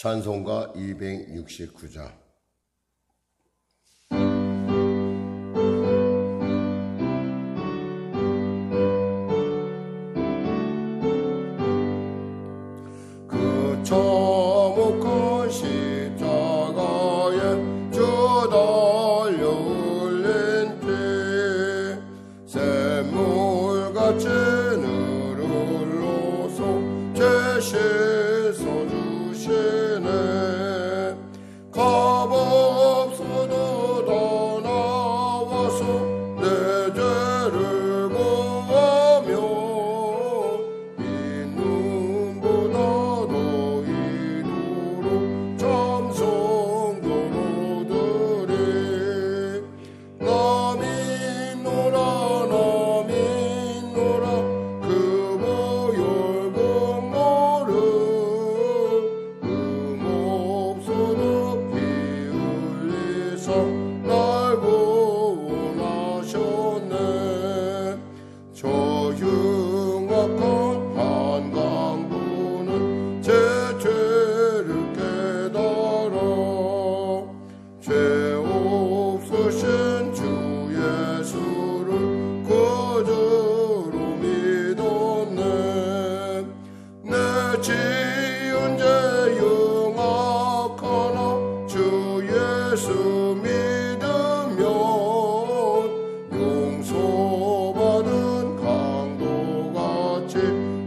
찬송가 269장. 그 처목한 십자가에 주 달려 흘린 피 샘물같이 늘 흘러서 죄 씻어주시네. 값없어도 다 나와서 내 죄를 구하며 이 눈보다 더 이루로 참 성도로들이 나 믿노라 나 믿노라 그 보혈 공로를 없어도 피 흘리사 날 구원하셨네. 저 흉악한 한강도는 제 죄를 깨달아 죄 없으신 주 예수를 구주로 믿었네. 내 지은 죄 영악하나 주 예수 믿으면 용서받은 강도같이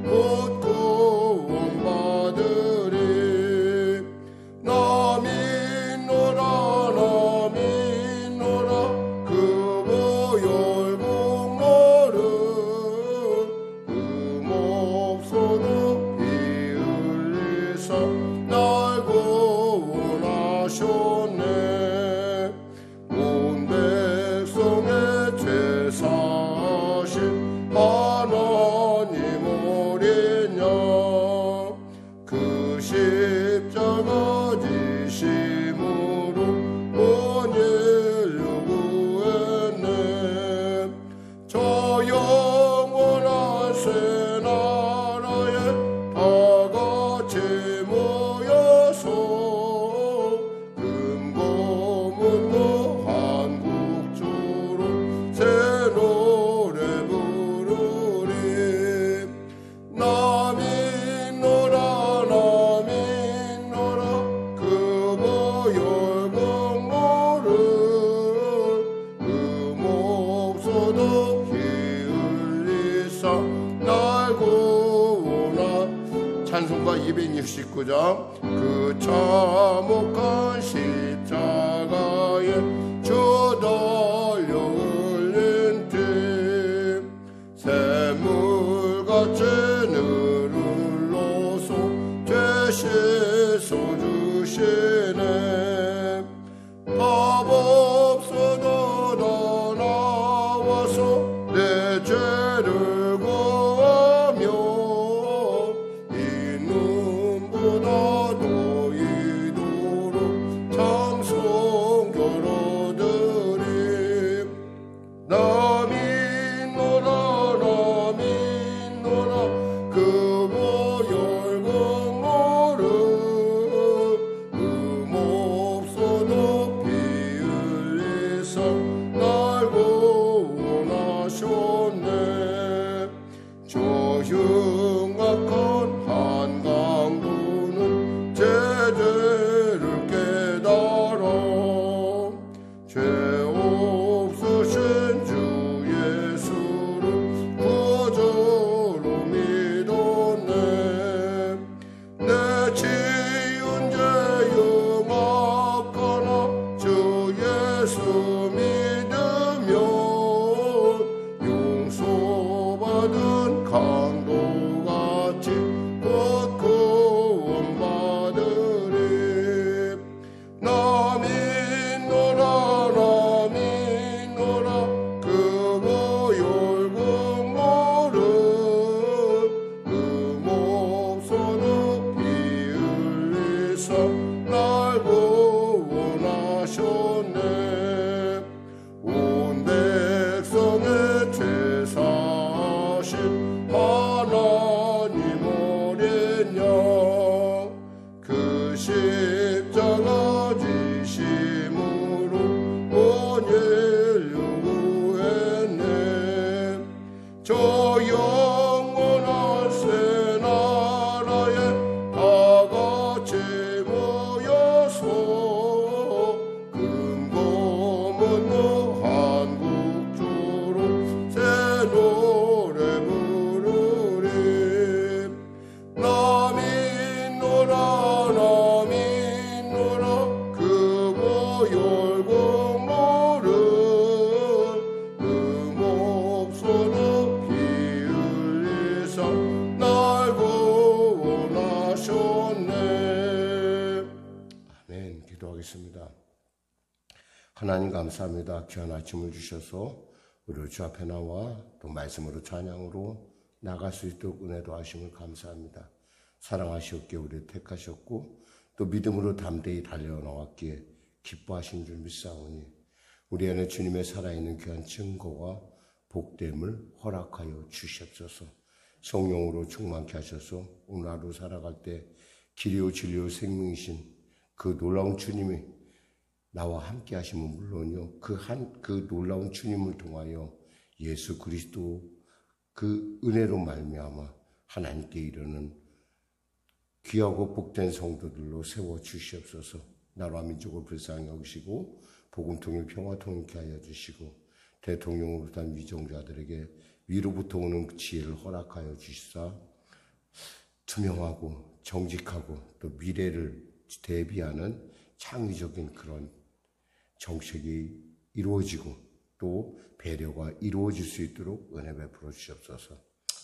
곧 구원받으리. 나 믿노라 나 믿노라 그 보혈 공로를 없어도 피 흘리사 날 구원하셨네. 온 백성의 죄 사하신 하나님 어린 양 그 십자가 지심으로 온 인류 구했네. 저 영원한 새 나라에 다 같이 모여서 금고문고 한국조로 새 노래 부르리. 나 믿노라 나 믿노라 그 보혈 공로를 없어도 피 흘리사 날 구원하. 찬송가 269장. 그 참혹한 십자가에 주 달려 흘린 피 샘물같이 늘 흘러서 죄 씻어주시네. 값없어도 다 나와서 내 죄를 구하며 이 눈보다 더 이도록 참 성도로들이 나 믿노라 나 믿노라 그 보혈 공로를 없어도 피 흘리사 날 구원하셨네. 저 흉악한 한강도는 제 죄를 깨달아 죄 없으신 주 예수를 구주로 믿었네. 내 지은 죄 영악하나 주 예수 믿으면 용서받은 강도같이 곧 구원받으리. 나 믿노라 나 믿노라 그 보혈 공로를 없어도 피 흘리사 날 구원하셨네. 온 백성의 죄 사하신 하나님 어린 양 그 시 기도하겠습니다. 하나님 감사합니다. 귀한 아침을 주셔서 우리 주 앞에 나와 또 말씀으로 찬양으로 나갈 수 있도록 은혜도 하심을 감사합니다. 사랑하시옵기에 우리를 택하셨고 또 믿음으로 담대히 달려나왔기에 기뻐하신 줄 믿사오니 우리 안에 주님의 살아있는 귀한 증거와 복됨을 허락하여 주시옵소서. 성령으로 충만케 하셔서 오늘 하루 살아갈 때 길이요 진리요 생명이신 그 놀라운 주님이 나와 함께 하시면 물론요 그 놀라운 주님을 통하여 예수 그리스도 그 은혜로 말미암아 하나님께 이르는 귀하고 복된 성도들로 세워 주시옵소서. 나라와 민족을 불쌍히 여기시고 복음 통일 평화 통일케 하여 주시고 대통령으로부터 위정자들에게 위로부터 오는 지혜를 허락하여 주시사 투명하고 정직하고 또 미래를 대비하는 창의적인 그런 정책이 이루어지고 또 배려가 이루어질 수 있도록 은혜 베풀어 주시옵소서.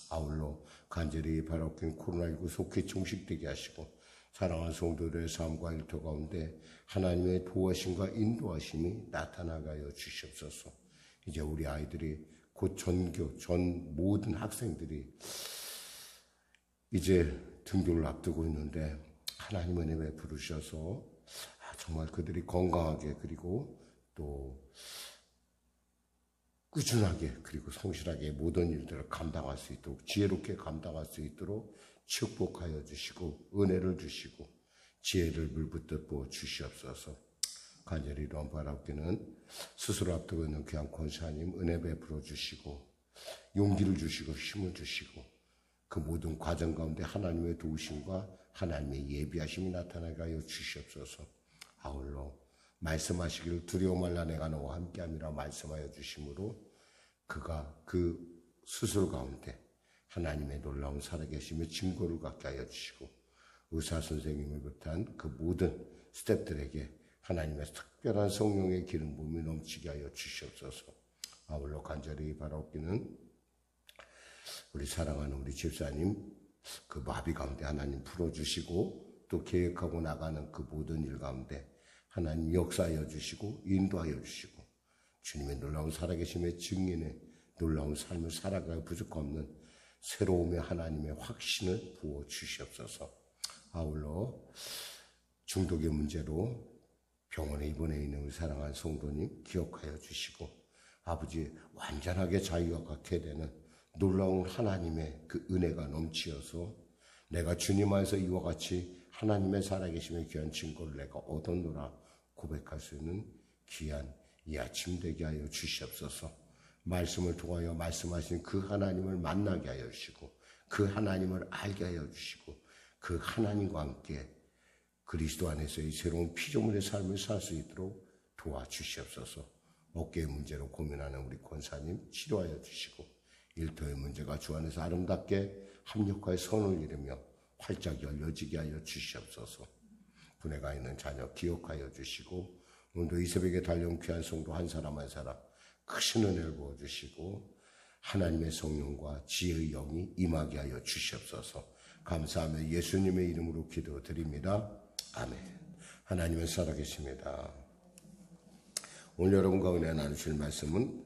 아울러 간절히 바라옵긴 코로나19 속히 종식되게 하시고 사랑하는 성도들의 삶과 일터 가운데 하나님의 도와심과 인도하심이 나타나게 하여 주시옵소서. 이제 우리 아이들이 곧 전 모든 학생들이 이제 등교를 앞두고 있는데 하나님 은혜 베풀어 주셔서 정말 그들이 건강하게 그리고 또 꾸준하게 그리고 성실하게 모든 일들을 감당할 수 있도록 지혜롭게 감당할 수 있도록 축복하여 주시고 은혜를 주시고 지혜를 물붓듯 부어 주시옵소서. 간절히 이런 바랍기는 스스로 앞두고 있는 귀한 권사님 은혜 베풀어 주시고 용기를 주시고 힘을 주시고 그 모든 과정 가운데 하나님의 도우심과 하나님의 예비하심이 나타나게 하여 주시옵소서. 아울러 말씀하시기를 두려워 말라 내가 너와 함께함이라 말씀하여 주심으로 그가 그 스스로 가운데 하나님의 놀라운 살아계심의 증거를 갖게 하여 주시고 의사 선생님을 비롯한 그 모든 스태프들에게 하나님의 특별한 성령의 기름 부음이 넘치게 하여 주시옵소서. 아울러 간절히 바라옵기는 우리 사랑하는 우리 집사님 그 마비 가운데 하나님 풀어주시고 또 계획하고 나가는 그 모든 일 가운데 하나님 역사하여 주시고 인도하여 주시고 주님의 놀라운 살아계심의 증인의 놀라운 삶을 살아갈 부족 없는 새로움의 하나님의 확신을 부어 주시옵소서. 아울러 중독의 문제로 병원에 입원해 있는 우리 사랑하는 성도님 기억하여 주시고 아버지 완전하게 자유와 갖게 되는 놀라운 하나님의 그 은혜가 넘치어서 내가 주님 안에서 이와 같이 하나님의 살아계심의 귀한 증거를 내가 얻었노라 고백할 수 있는 귀한 이 아침 되게 하여 주시옵소서. 말씀을 통하여 말씀하신 그 하나님을 만나게 하여 주시고 그 하나님을 알게 하여 주시고 그 하나님과 함께 그리스도 안에서의 새로운 피조물의 삶을 살 수 있도록 도와주시옵소서. 어깨의 문제로 고민하는 우리 권사님 치료하여 주시고 일터의 문제가 주 안에서 아름답게 합력하여 선을 이루며 활짝 열려지게 하여 주시옵소서. 분에 가 있는 자녀 기억하여 주시고 오늘도 이 새벽에 달려온 귀한 성도 한 사람 한 사람 크신 은혜를 부어주시고 하나님의 성령과 지혜의 영이 임하게 하여 주시옵소서. 감사하며 예수님의 이름으로 기도드립니다. 아멘. 하나님은 살아계십니다. 오늘 여러분과 은혜 나누실 말씀은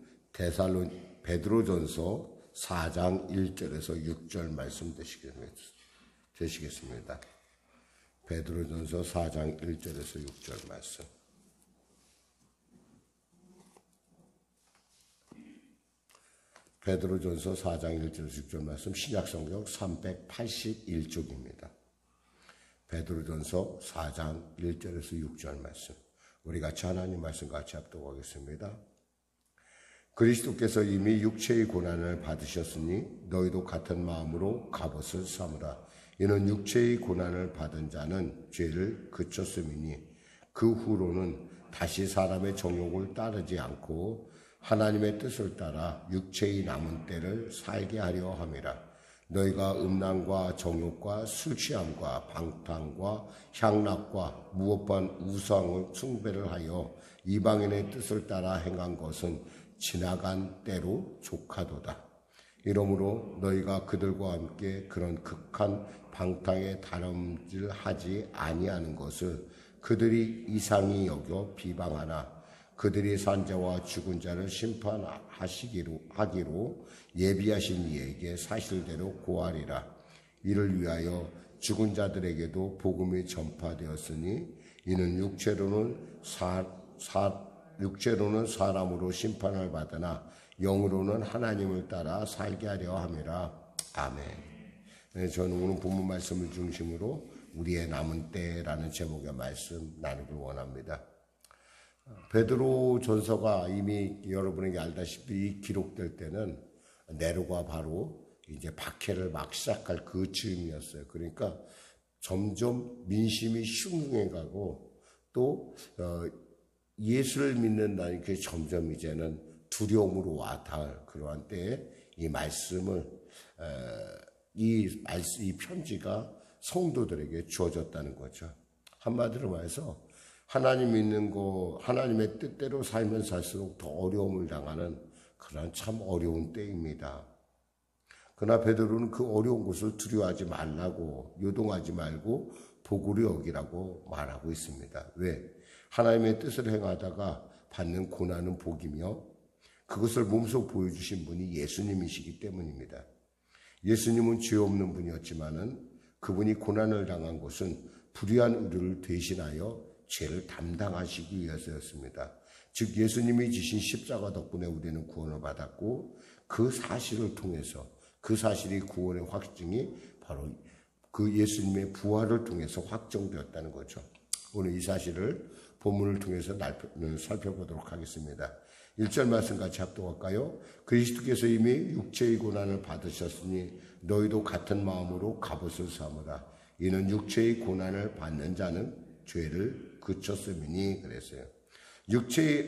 베드로전서 4장 1절에서 6절 말씀 되시겠습니다. 베드로전서 4장 1절에서 6절 말씀. 베드로전서 4장 1절에서 6절 말씀 신약성경 381쪽입니다. 베드로전서 4장 1절에서 6절 말씀. 우리 같이 하나님 말씀 같이 합독하겠습니다. 그리스도께서 이미 육체의 고난을 받으셨으니 너희도 같은 마음으로 갑옷을 삼으라. 이는 육체의 고난을 받은 자는 죄를 그쳤음이니 그 후로는 다시 사람의 정욕을 따르지 않고 하나님의 뜻을 따라 육체의 남은 때를 살게 하려 함이라. 너희가 음란과 정욕과 술 취함과 방탕과 향락과 무엇반 우상을 숭배를 하여 이방인의 뜻을 따라 행한 것은 지나간 때로 족하도다. 이러므로 너희가 그들과 함께 그런 극한 방탕에 다름질하지 아니하는 것을 그들이 이상히 여겨 비방하나 그들이 산자와 죽은 자를 심판하기로 예비하신 이에게 사실대로 고하리라. 이를 위하여 죽은 자들에게도 복음이 전파되었으니 이는 육체로는 사람으로 심판을 받으나 영으로는 하나님을 따라 살게 하려 함이라. 아멘. 저는 오늘 본문 말씀을 중심으로 우리의 남은 때라는 제목의 말씀 나누길 원합니다. 베드로 전서가 이미 여러분에게 알다시피 기록될 때는 네로가 바로 이제 박해를 막 시작할 그 즈음이었어요. 그러니까 점점 민심이 흉흉해가고 또 예수를 믿는다는 게 점점 이제는 두려움으로 와 닿을 그러한 때에 이 말씀을 이 편지가 성도들에게 주어졌다는 거죠. 한마디로 말해서 하나님 믿는 거, 하나님의 뜻대로 살면 살수록 더 어려움을 당하는 그런 참 어려운 때입니다. 그러나 베드로는 그 어려운 것을 두려워하지 말라고, 요동하지 말고 복으로 여기라고 말하고 있습니다. 왜? 하나님의 뜻을 행하다가 받는 고난은 복이며 그것을 몸소 보여주신 분이 예수님이시기 때문입니다. 예수님은 죄 없는 분이었지만은 그분이 고난을 당한 것은 불의한 우리를 대신하여 죄를 담당하시기 위해서였습니다. 즉 예수님이 지신 십자가 덕분에 우리는 구원을 받았고 그 사실을 통해서 그 사실이 구원의 확증이 바로 그 예수님의 부활을 통해서 확정되었다는 거죠. 오늘 이 사실을 본문을 통해서 살펴보도록 하겠습니다. 1절 말씀 같이 합독할까요? 그리스도께서 이미 육체의 고난을 받으셨으니 너희도 같은 마음으로 갑옷을 삼으라. 이는 육체의 고난을 받는 자는 죄를 그쳤음이니 그랬어요.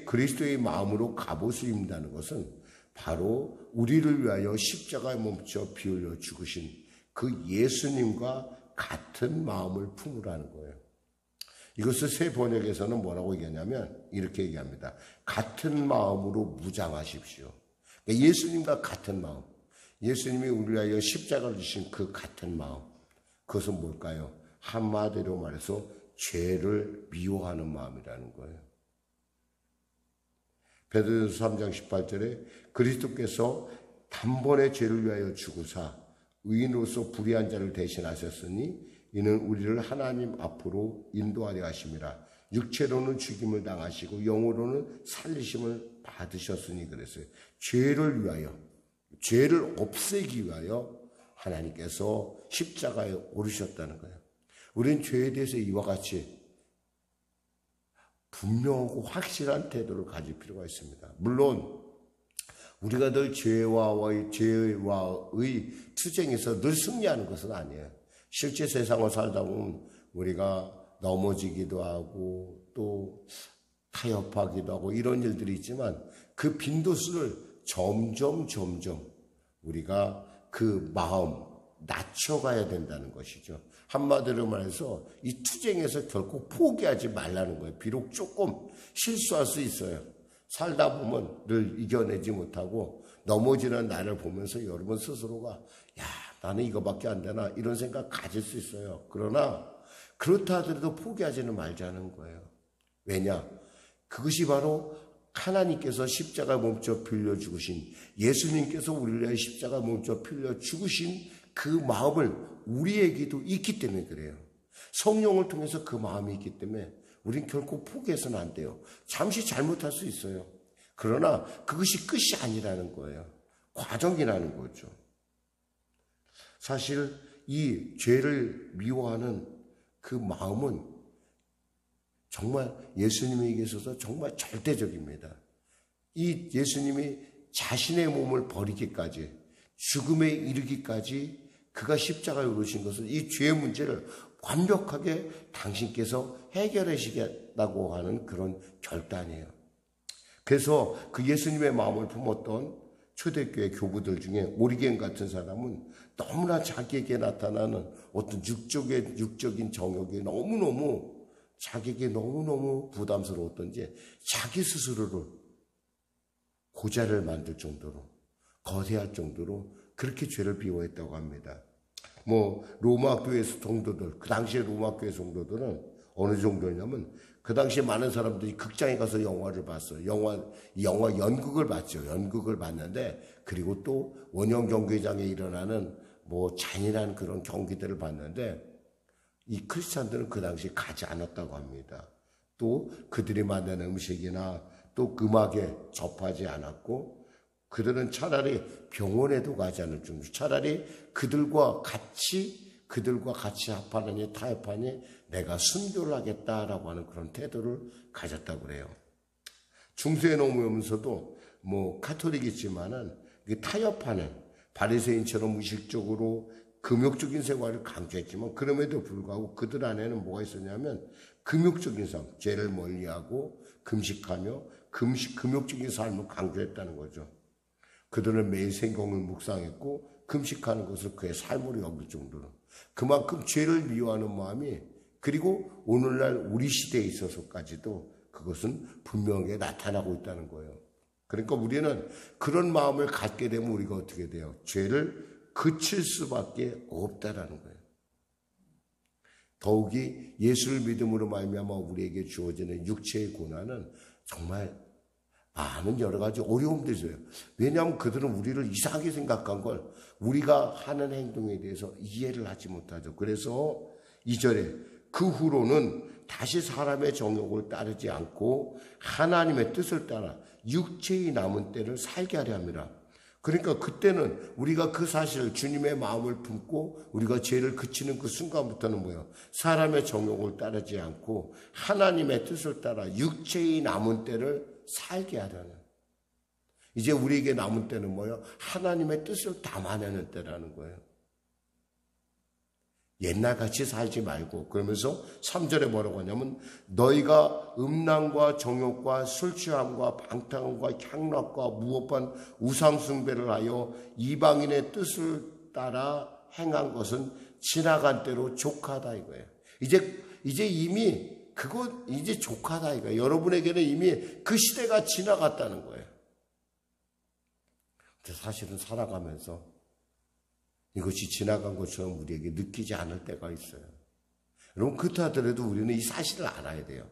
그리스도의 마음으로 갑옷을 입는다는 것은 바로 우리를 위하여 십자가에 몸쳐 피 흘려 죽으신 그 예수님과 같은 마음을 품으라는 거예요. 이것을 새 번역에서는 뭐라고 얘기하냐면 이렇게 얘기합니다. 같은 마음으로 무장하십시오. 그러니까 예수님과 같은 마음, 예수님이 우리를 위하여 십자가를 지신 그 같은 마음, 그것은 뭘까요? 한마디로 말해서 죄를 미워하는 마음이라는 거예요. 베드로전서 3장 18절에 그리스도께서 단번에 죄를 위하여 죽으사 의인으로서 불의한 자를 대신하셨으니 이는 우리를 하나님 앞으로 인도하려 하심이라. 육체로는 죽임을 당하시고 영으로는 살리심을 받으셨으니 그랬어요. 죄를 위하여, 죄를 없애기 위하여 하나님께서 십자가에 오르셨다는 거예요. 우리는 죄에 대해서 이와 같이 분명하고 확실한 태도를 가질 필요가 있습니다. 물론 우리가 늘 죄와의 투쟁에서 늘 승리하는 것은 아니에요. 실제 세상을 살다 보면 우리가 넘어지기도 하고 또 타협하기도 하고 이런 일들이 있지만 그 빈도수를 점점 우리가 그 마음 낮춰가야 된다는 것이죠. 한마디로 말해서 이 투쟁에서 결코 포기하지 말라는 거예요. 비록 조금 실수할 수 있어요. 살다 보면 늘 이겨내지 못하고 넘어지는 나를 보면서 여러분 스스로가 야, 나는 이거밖에 안 되나 이런 생각 가질 수 있어요. 그러나 그렇다 하더라도 포기하지는 말자는 거예요. 왜냐? 그것이 바로 하나님께서 십자가 몸져 빌려 죽으신 예수님께서 우리를 위해 십자가 몸져 빌려 죽으신 그 마음을 우리에게도 있기 때문에 그래요. 성령을 통해서 그 마음이 있기 때문에 우린 결코 포기해서는 안 돼요. 잠시 잘못할 수 있어요. 그러나 그것이 끝이 아니라는 거예요. 과정이라는 거죠. 사실 이 죄를 미워하는 그 마음은 정말 예수님에게 있어서 정말 절대적입니다. 이 예수님이 자신의 몸을 버리기까지 죽음에 이르기까지 그가 십자가에 오르신 것은 이 죄의 문제를 완벽하게 당신께서 해결하시겠다고 하는 그런 결단이에요. 그래서 그 예수님의 마음을 품었던 초대교회 교부들 중에 오리겐 같은 사람은 너무나 자기에게 나타나는 어떤 육적인 정욕이 자기에게 너무너무 부담스러웠던지 자기 스스로를 고자를 만들 정도로 거대할 정도로 그렇게 죄를 비워했다고 합니다. 로마 교회 성도들, 그 당시에 로마 교회 성도들은 어느 정도냐면 그 당시에 많은 사람들이 극장에 가서 영화를 봤어요. 영화 연극을 봤죠. 연극을 봤는데 그리고 또 원형 경기장에 일어나는 뭐 잔인한 그런 경기들을 봤는데 이 크리스찬들은 그 당시에 가지 않았다고 합니다. 또 그들이 만든 음식이나 또 음악에 접하지 않았고 그들은 차라리 병원에도 가지 않을 정도 차라리 그들과 같이 합하느니 타협하니 내가 순교를 하겠다라고 하는 그런 태도를 가졌다고 그래요. 중세에 넘어오면서도 뭐 카톨릭이지만은 타협하는 바리새인처럼 무의식적으로 금욕적인 생활을 강조했지만 그럼에도 불구하고 그들 안에는 뭐가 있었냐면 금욕적인 삶, 죄를 멀리하고 금식하며 금욕적인 삶을 강조했다는 거죠. 그들은 매일 생경을 묵상했고 금식하는 것을 그의 삶으로 여길 정도로 그만큼 죄를 미워하는 마음이 그리고 오늘날 우리 시대에 있어서까지도 그것은 분명하게 나타나고 있다는 거예요. 그러니까 우리는 그런 마음을 갖게 되면 우리가 어떻게 돼요? 죄를 그칠 수밖에 없다라는 거예요. 더욱이 예수를 믿음으로 말미암아 우리에게 주어지는 육체의 고난은 정말 많은 여러 가지 어려움들이 있어요. 왜냐하면 그들은 우리를 이상하게 생각한 걸 우리가 하는 행동에 대해서 이해를 하지 못하죠. 그래서 2절에 그 후로는 다시 사람의 정욕을 따르지 않고 하나님의 뜻을 따라 육체의 남은 때를 살게 하려 합니다. 그러니까 그때는 우리가 그 사실 주님의 마음을 품고 우리가 죄를 그치는 그 순간부터는 뭐예요? 사람의 정욕을 따르지 않고 하나님의 뜻을 따라 육체의 남은 때를 살게 하려는 이제 우리에게 남은 때는 뭐예요? 하나님의 뜻을 담아내는 때라는 거예요. 옛날같이 살지 말고 그러면서 3절에 뭐라고 하냐면 너희가 음란과 정욕과 술취함과 방탕함과 향락과 무법한 우상숭배를 하여 이방인의 뜻을 따라 행한 것은 지나간 때로 족하다 이거예요. 이제 이미 그거 이제 족하다 이거예요. 여러분에게는 이미 그 시대가 지나갔다는 거예요. 근데 사실은 살아가면서 이것이 지나간 것처럼 우리에게 느끼지 않을 때가 있어요. 여러분 그렇다 하더라도 우리는 이 사실을 알아야 돼요.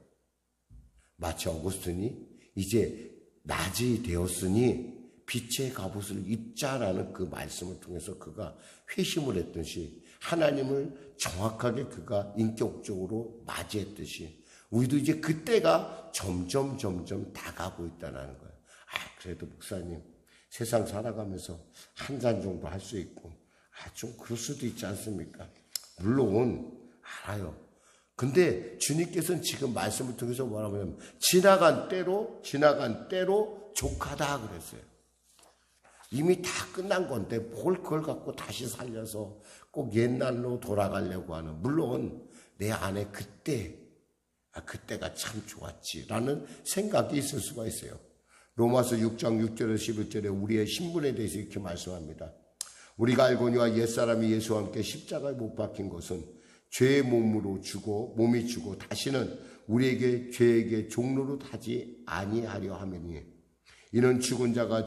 마치 어거스틴이 이제 낮이 되었으니 빛의 갑옷을 입자라는 그 말씀을 통해서 그가 회심을 했듯이 하나님을 정확하게 그가 인격적으로 맞이했듯이 우리도 이제 그때가 점점 다가고 있다는 거예요. 그래도 목사님 세상 살아가면서 한 잔 정도 할 수 있고 좀 그럴 수도 있지 않습니까? 물론 알아요. 근데 주님께서는 지금 말씀을 통해서 뭐라고 하냐면 지나간 때로 족하다 그랬어요. 이미 다 끝난 건데 뭘 그걸 갖고 다시 살려서 꼭 옛날로 돌아가려고 하는 물론 내 안에 그때가 참 좋았지라는 생각이 있을 수가 있어요. 로마서 6장 6절에서 11절에 우리의 신분에 대해서 이렇게 말씀합니다. 우리가 알거니와 옛사람이 예수와 함께 십자가에 못 박힌 것은 죄의 몸이 주고 다시는 우리에게 죄에게 종로로 타지 아니하려 함이니 이는 죽은 자가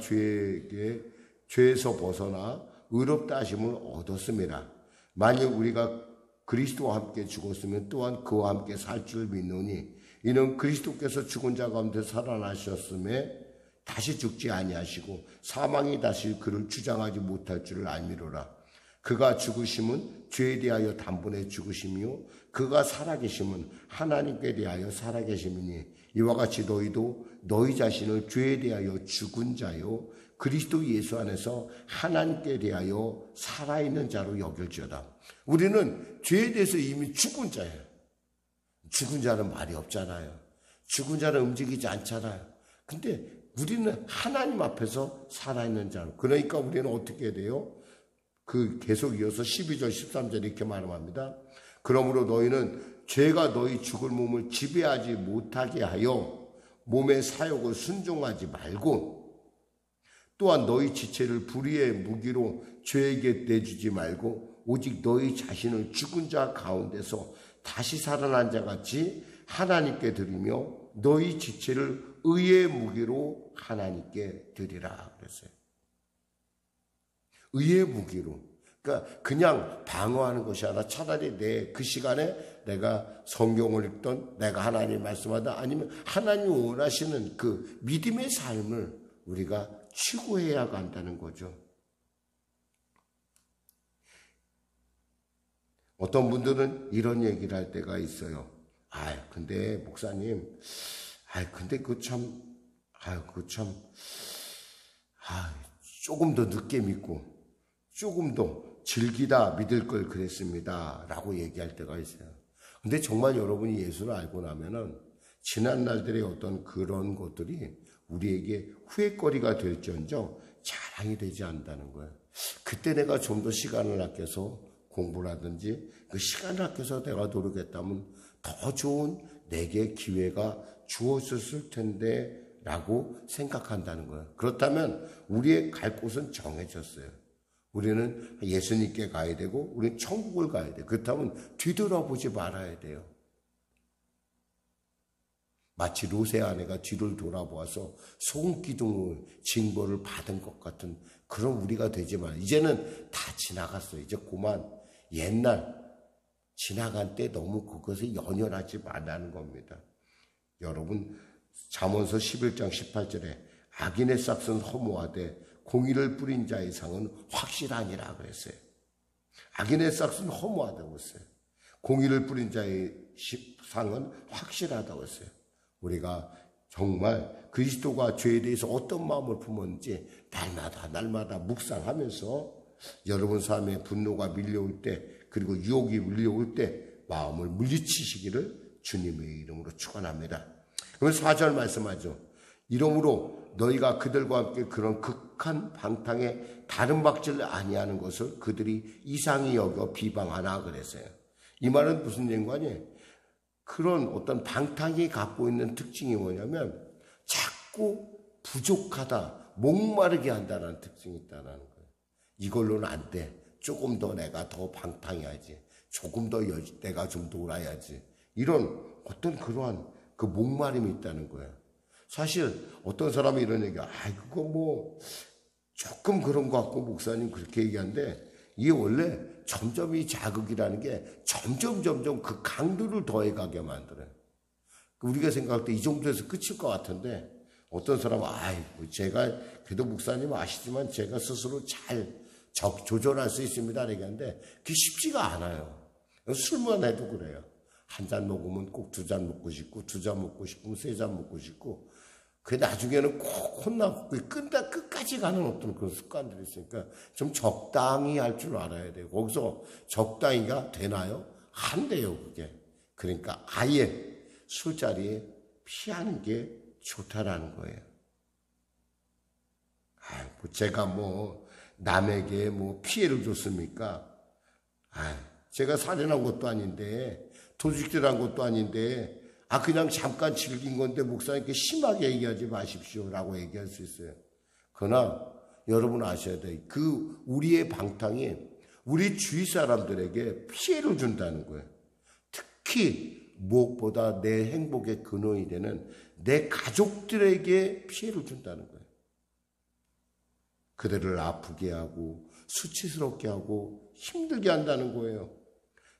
죄에서 벗어나 의롭다 하심을 얻었습니다. 만일 우리가 그리스도와 함께 죽었으면 또한 그와 함께 살 줄 믿노니 이는 그리스도께서 죽은 자 가운데 살아나셨음에 다시 죽지 아니하시고 사망이 다시 그를 주장하지 못할 줄을 알미로라. 그가 죽으심은 죄에 대하여 단번에 죽으심이요 그가 살아계심은 하나님께 대하여 살아계심이니 이와 같이 너희도 너희 자신을 죄에 대하여 죽은 자요 그리스도 예수 안에서 하나님께 대하여 살아있는 자로 여길지어다. 우리는 죄에 대해서 이미 죽은 자예요. 죽은 자는 말이 없잖아요. 죽은 자는 움직이지 않잖아요. 근데 우리는 하나님 앞에서 살아있는 자로. 그러니까 우리는 어떻게 해야 돼요? 계속 이어서 12절 13절 이렇게 말합니다. 그러므로 너희는 죄가 너희 죽을 몸을 지배하지 못하게 하여 몸의 사욕을 순종하지 말고 또한 너희 지체를 불의의 무기로 죄에게 내주지 말고 오직 너희 자신을 죽은 자 가운데서 다시 살아난 자 같이 하나님께 드리며 너희 지체를 의의 무기로 하나님께 드리라 그랬어요. 의의 무기로. 그러니까 그냥 방어하는 것이 아니라 차라리 그 시간에 내가 성경을 읽던, 내가 하나님 말씀하다, 아니면 하나님이 원하시는 그 믿음의 삶을 우리가 추구해야 한다는 거죠. 어떤 분들은 이런 얘기를 할 때가 있어요. 근데 목사님, 근데 조금 더 늦게 믿고 조금 더 즐기다 믿을 걸 그랬습니다 라고 얘기할 때가 있어요. 근데 정말 여러분이 예수를 알고 나면은 지난 날들의 어떤 그런 것들이 우리에게 후회거리가 될지언정 자랑이 되지 않는다는 거예요. 그때 내가 좀 더 시간을 아껴서 공부를 하든지 그 시간을 아껴서 내가 노력했다면 더 좋은 내게 기회가 주어졌을 텐데 라고 생각한다는 거예요. 그렇다면 우리의 갈 곳은 정해졌어요. 우리는 예수님께 가야 되고 우리는 천국을 가야 돼요. 그렇다면 뒤돌아보지 말아야 돼요. 마치 롯의 아내가 뒤를 돌아보아서 손기둥을 징벌을 받은 것 같은 그런 우리가 되지만 이제는 다 지나갔어요. 이제 그만 옛날 지나간 때 너무 그것에 연연하지 말라는 겁니다. 여러분 잠언서 11장 18절에 악인의 싹은 허무하되 공의를 뿌린 자의 상은 확실하니라 그랬어요. 악인의 싹은 허무하다고 했어요. 공의를 뿌린 자의 상은 확실하다고 했어요. 우리가 정말 그리스도가 죄에 대해서 어떤 마음을 품었는지 날마다 묵상하면서 여러분 삶에 분노가 밀려올 때 그리고 유혹이 밀려올 때 마음을 물리치시기를 주님의 이름으로 축원합니다. 그러면 4절 말씀하죠. 이러므로 너희가 그들과 함께 그런 극한 방탕에 다른 박질 아니하는 것을 그들이 이상히 여겨 비방하나 그랬어요. 이 말은 무슨 연관이에요? 그런 어떤 방탕이 갖고 있는 특징이 뭐냐면 자꾸 부족하다, 목마르게 한다는 특징이 있다는 거예요. 이걸로는 안 돼. 조금 더 내가 더 방탕해야지. 조금 더 내가 좀 놀아야지. 이런 어떤 그러한 그 목마름이 있다는 거예요. 사실 어떤 사람이 이런 얘기야. 그거 뭐 조금 그런 것 같고 목사님 그렇게 얘기하는데 이게 원래 점점 이 자극이라는 게 점점 그 강도를 더해가게 만들어요. 우리가 생각할 때 이 정도에서 끝일 것 같은데 어떤 사람은 제가 그래도 목사님 아시지만 제가 스스로 잘 조절할 수 있습니다 얘기하는데 그게 쉽지가 않아요. 술만 해도 그래요. 한 잔 먹으면 꼭 2잔 먹고 싶고 2잔 먹고 싶으면 3잔 먹고 싶고 그 나중에는 꼭 혼나고 끝까지 가는 어떤 그런 습관들이 있으니까 좀 적당히 할 줄 알아야 돼요. 거기서 적당히가 되나요? 안 돼요 그게. 그러니까 아예 술자리에 피하는 게 좋다라는 거예요. 제가 남에게 피해를 줬습니까? 제가 살인한 것도 아닌데 도둑질한 것도 아닌데 그냥 잠깐 즐긴 건데 목사님께 심하게 얘기하지 마십시오 라고 얘기할 수 있어요. 그러나 여러분 아셔야 돼요. 그 우리의 방탕이 우리 주위 사람들에게 피해를 준다는 거예요. 특히 무엇보다 내 행복의 근원이 되는 내 가족들에게 피해를 준다는 거예요. 그들을 아프게 하고 수치스럽게 하고 힘들게 한다는 거예요.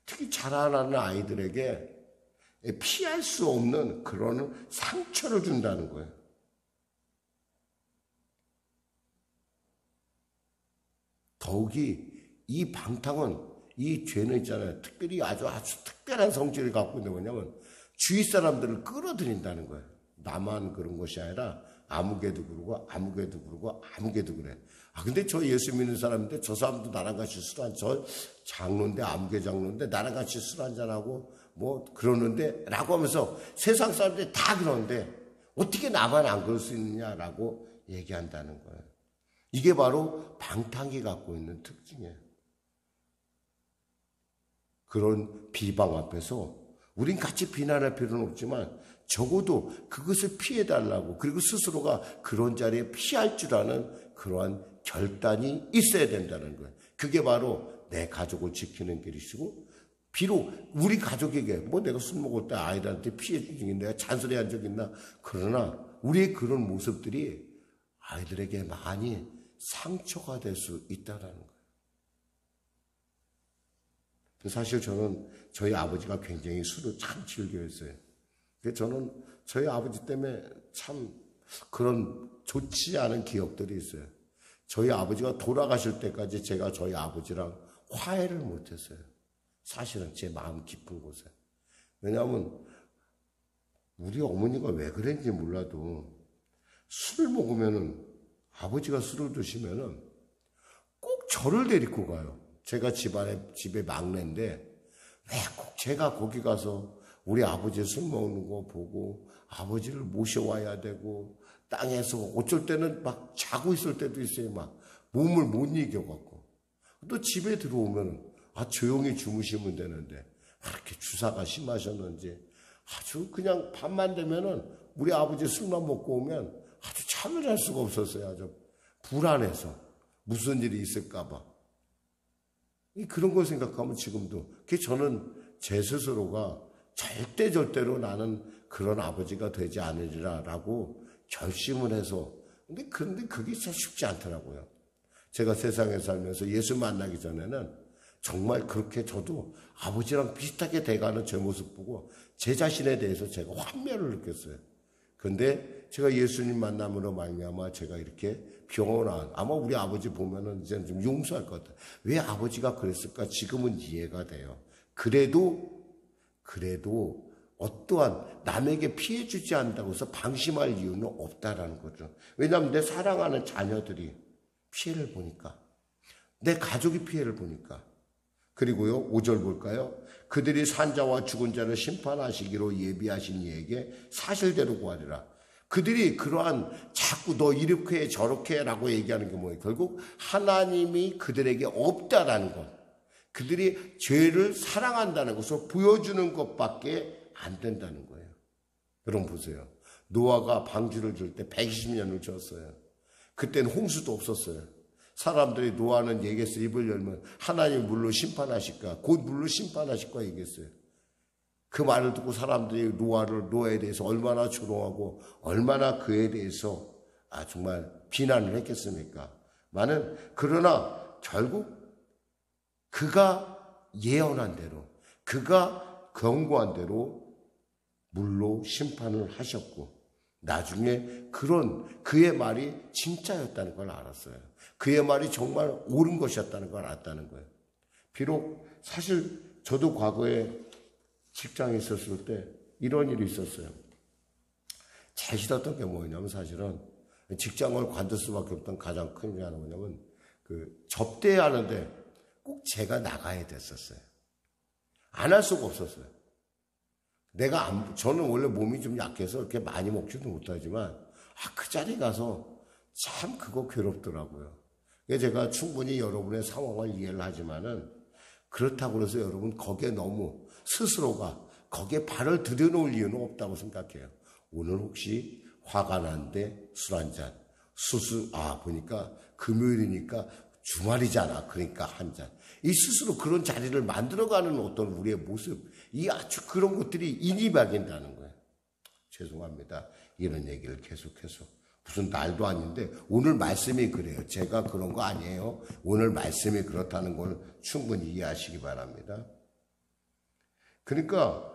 특히 자라나는 아이들에게 피할 수 없는 그런 상처를 준다는 거예요. 더욱이 이 방탕은 이 죄는 있잖아요. 특별히 아주 특별한 성질을 갖고 있는 뭐냐면 주위 사람들을 끌어들인다는 거예요. 나만 그런 것이 아니라 아무개도 그러고 아무개도 그러고 아무개도 그래. 근데 저 예수 믿는 사람인데 저 사람도 나랑 같이 저 장로인데 아무개 장로인데 나랑 같이 술 한잔하고 그러는데 라고 하면서 세상 사람들이 다 그러는데 어떻게 나만 안 그럴 수 있느냐라고 얘기한다는 거예요. 이게 바로 방탕이 갖고 있는 특징이에요. 그런 비방 앞에서 우린 같이 비난할 필요는 없지만 적어도 그것을 피해달라고 그리고 스스로가 그런 자리에 피할 줄 아는 그러한 결단이 있어야 된다는 거예요. 그게 바로 내 가족을 지키는 길이시고 비록 우리 가족에게 내가 술 먹을 때 아이들한테 피해 준 적이 내가 잔소리한 적 있나? 그러나 우리의 그런 모습들이 아이들에게 많이 상처가 될 수 있다는 거예요. 사실 저는 저희 아버지가 굉장히 술을 참 즐겨했어요. 그래서 저는 저희 아버지 때문에 참 그런 좋지 않은 기억들이 있어요. 저희 아버지가 돌아가실 때까지 제가 저희 아버지랑 화해를 못했어요. 사실은 제 마음 깊은 곳에. 왜냐하면 우리 어머니가 왜 그랬는지 몰라도 술을 먹으면은, 아버지가 술을 드시면은 꼭 저를 데리고 가요. 제가 집에 막내인데 왜 꼭 제가 거기 가서 우리 아버지 술 먹는 거 보고 아버지를 모셔와야 되고, 땅에서 어쩔 때는 막 자고 있을 때도 있어요. 막 몸을 못 이겨갖고. 또 집에 들어오면 조용히 주무시면 되는데 그렇게 주사가 심하셨는지 아주 그냥 밤만 되면은 우리 아버지 술만 먹고 오면 아주 잠을 잘 수가 없었어요. 아주 불안해서 무슨 일이 있을까봐. 그런 걸 생각하면 지금도 저는 제 스스로가 절대로 나는 그런 아버지가 되지 않으리라 라고 결심을 해서, 근데 그게 참 쉽지 않더라고요. 제가 세상에 살면서 예수 만나기 전에는 정말 그렇게 저도 아버지랑 비슷하게 돼가는 제 모습 보고 제 자신에 대해서 제가 환멸을 느꼈어요. 근데 제가 예수님 만남으로 말미암아 제가 이렇게 병원한, 아마 우리 아버지 보면은 이제 좀 용서할 것 같아요. 왜 아버지가 그랬을까? 지금은 이해가 돼요. 그래도 어떠한 남에게 피해 주지 않는다고 해서 방심할 이유는 없다라는 거죠. 왜냐하면 내 사랑하는 자녀들이 피해를 보니까, 내 가족이 피해를 보니까. 그리고요, 5절 볼까요? 그들이 산자와 죽은 자를 심판하시기로 예비하신 이에게 사실대로 구하리라. 그들이 그러한 자꾸 너 이렇게 해 저렇게 해라고 얘기하는 게 뭐예요? 결국 하나님이 그들에게 없다라는 것, 그들이 죄를 사랑한다는 것을 보여주는 것밖에 안 된다는 거예요. 여러분 보세요. 노아가 방주를 줄 때 120년을 졌어요. 그때는 홍수도 없었어요. 사람들이 노아는 얘기했어요. 입을 열면 하나님 물로 심판하실까, 곧 물로 심판하실 거야 얘기했어요. 그 말을 듣고 사람들이 노아에 대해서 얼마나 조롱하고 얼마나 그에 대해서 정말 비난을 했겠습니까? 그러나 결국 그가 예언한 대로, 그가 경고한 대로 물로 심판을 하셨고, 나중에 그의 말이 진짜였다는 걸 알았어요. 그의 말이 정말 옳은 것이었다는 걸 알았다는 거예요. 비록 사실 저도 과거에 직장에 있었을 때 이런 일이 있었어요. 제일 싫었던 게 뭐냐면, 사실은 직장을 관둘 수밖에 없던 가장 큰 게 하나 뭐냐면, 접대하는데 꼭 제가 나가야 됐었어요. 안 할 수가 없었어요. 저는 원래 몸이 좀 약해서 그렇게 많이 먹지도 못하지만, 그 자리에 가서 참 그거 괴롭더라고요. 제가 충분히 여러분의 상황을 이해를 하지만은, 그렇다고 해서 여러분 거기에 너무 스스로가 거기에 발을 들여놓을 이유는 없다고 생각해요. 오늘 혹시 화가 나는데 술 한 잔, 보니까 금요일이니까 주말이잖아. 그러니까 한 잔. 이 스스로 그런 자리를 만들어가는 어떤 우리의 모습, 아주 그런 것들이 인이 박인다는 거예요. 죄송합니다. 이런 얘기를 계속해서. 무슨 날도 아닌데 오늘 말씀이 그래요. 제가 그런 거 아니에요. 오늘 말씀이 그렇다는 걸 충분히 이해하시기 바랍니다. 그러니까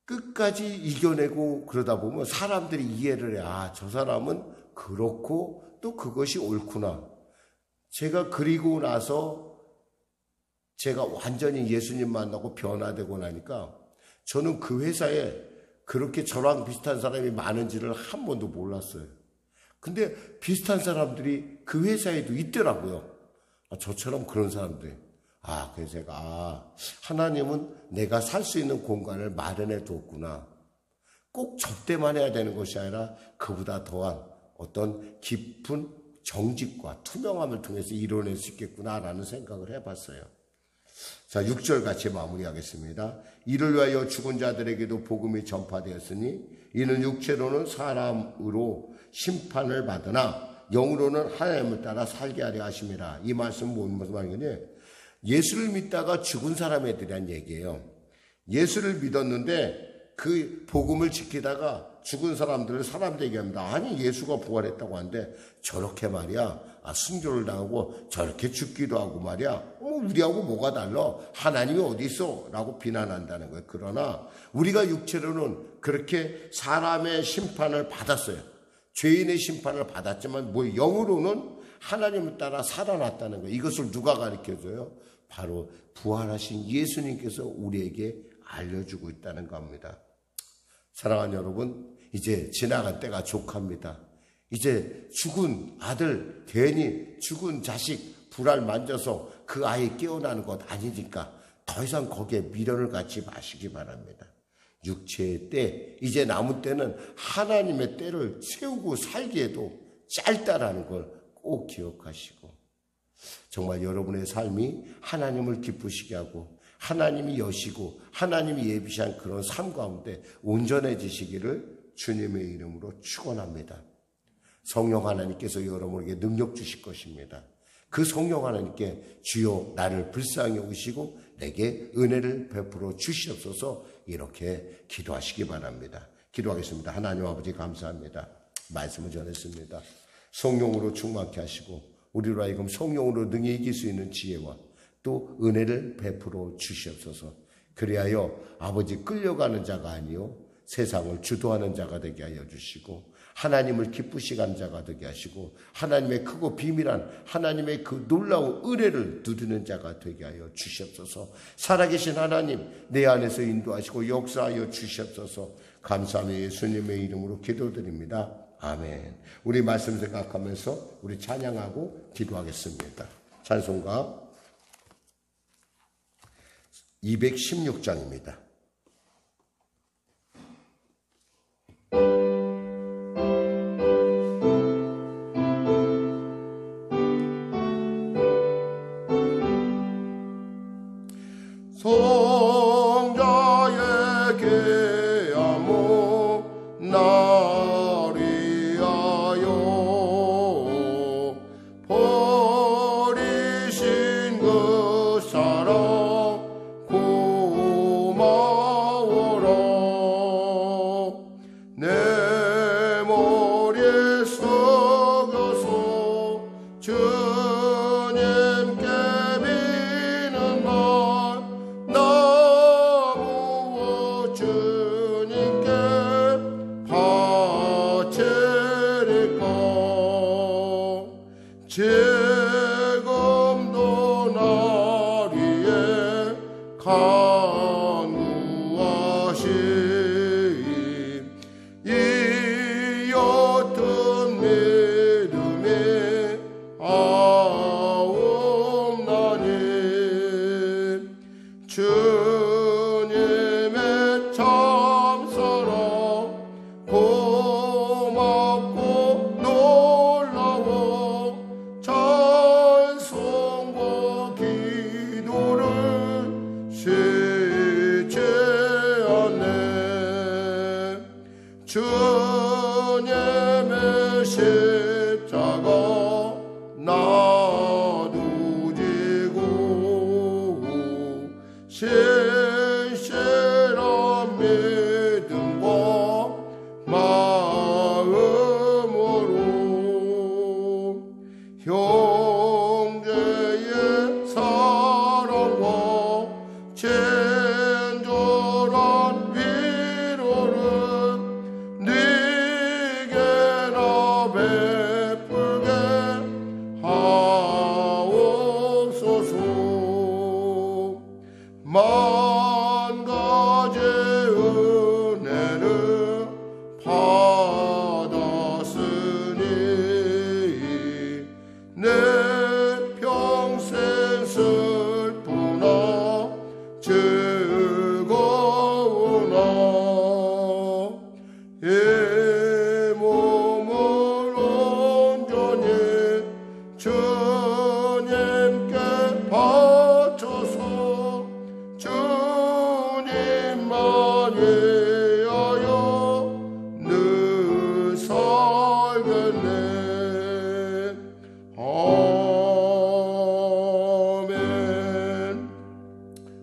끝까지 이겨내고 그러다 보면 사람들이 이해를 해. 저 사람은 그렇고 또 그것이 옳구나. 제가 그리고 나서 제가 완전히 예수님 만나고 변화되고 나니까 저는 그 회사에 그렇게 저랑 비슷한 사람이 많은지를 한 번도 몰랐어요. 근데 비슷한 사람들이 그 회사에도 있더라고요. 저처럼 그런 사람들이. 그래서 제가 하나님은 내가 살 수 있는 공간을 마련해 뒀구나. 꼭 접대만 해야 되는 것이 아니라 그보다 더한 어떤 깊은 정직과 투명함을 통해서 이뤄낼 수 있겠구나라는 생각을 해봤어요. 자, 6절 같이 마무리하겠습니다. 이를 위하여 죽은 자들에게도 복음이 전파되었으니 이는 육체로는 사람으로 심판을 받으나 영으로는 하나님을 따라 살게 하려 하심이라. 이 말씀은 무슨 말이냐? 예수를 믿다가 죽은 사람에 대한 얘기예요. 예수를 믿었는데 그 복음을 지키다가 죽은 사람들을 사람 되게 합니다. 아니 예수가 부활했다고 하는데 저렇게 말이야 순교를 당하고 저렇게 죽기도 하고 말이야 우리하고 뭐가 달라? 하나님이 어디 있어? 라고 비난한다는 거예요. 그러나 우리가 육체로는 그렇게 사람의 심판을 받았어요. 죄인의 심판을 받았지만 영으로는 하나님을 따라 살아났다는 거예요. 이것을 누가 가르쳐줘요? 바로 부활하신 예수님께서 우리에게 알려주고 있다는 겁니다. 사랑하는 여러분, 이제 지나간 때가 족합니다. 이제 죽은 아들, 괜히 죽은 자식 불알 만져서 그 아이 깨어나는 것 아니니까 더 이상 거기에 미련을 갖지 마시기 바랍니다. 육체의 때, 이제 남은 때는 하나님의 때를 세우고 살기에도 짧다라는 걸 꼭 기억하시고 정말 여러분의 삶이 하나님을 기쁘시게 하고 하나님이 여시고 하나님이 예비한 그런 삶 가운데 온전해지시기를 주님의 이름으로 축원합니다. 성령 하나님께서 여러분에게 능력 주실 것입니다. 그 성령 하나님께 주여 나를 불쌍히 여기시고 내게 은혜를 베풀어 주시옵소서 이렇게 기도하시기 바랍니다. 기도하겠습니다. 하나님 아버지 감사합니다. 말씀을 전했습니다. 성령으로 충만케 하시고 우리로 하여금 성령으로 능히 이길 수 있는 지혜와 또 은혜를 베풀어 주시옵소서. 그리하여 아버지 끌려가는 자가 아니요 세상을 주도하는 자가 되게 하여 주시고 하나님을 기쁘시게 하는 자가 되게 하시고 하나님의 크고 비밀한 하나님의 그 놀라운 은혜를 누리는 자가 되게 하여 주시옵소서. 살아계신 하나님 내 안에서 인도하시고 역사하여 주시옵소서. 감사하며 예수님의 이름으로 기도드립니다. 아멘. 우리 말씀 생각하면서 우리 찬양하고 기도하겠습니다. 찬송가 216장입니다. 성자에게 아무 나리하여 버리신 그 사랑 고마워라. 내 머리에 썩어서 주님께 비는 날 나무어 주님께 바치리까. 지금도 날 위해 간구하신 이 옅은 믿음이 아옵나니 주님의 참사랑 고맙고 놀라워 찬송과 기도를 쉬지 않네. 주님의 십자가 나누지고 신실한 믿음과 마음으로 형제의 사랑과 친절한 위로를 네게나 베풀게 하옵소서. 만 가지 은혜를 받았으니 내 평생 슬프나 즐거우나 이 몸을 온전히 주님께 바쳐서 주님만 위하여 늘 살겠네. 아멘.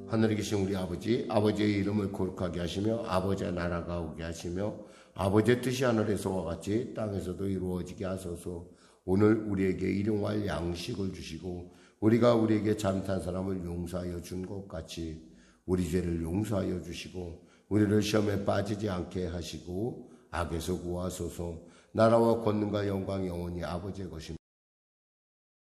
하늘에 계신 우리 아버지, 아버지의 이름을 거룩하게 하시며 아버지의 나라가 오게 하시며 아버지의 뜻이 하늘에서와 같이 땅에서도 이루어지게 하소서. 오늘 우리에게 일용할 양식을 주시고 우리가 우리에게 잘못한 사람을 용서하여 준 것 같이 우리 죄를 용서하여 주시고 우리를 시험에 빠지지 않게 하시고 악에서 구하소서. 나라와 권능과 영광이 영원히 아버지의 것입니다.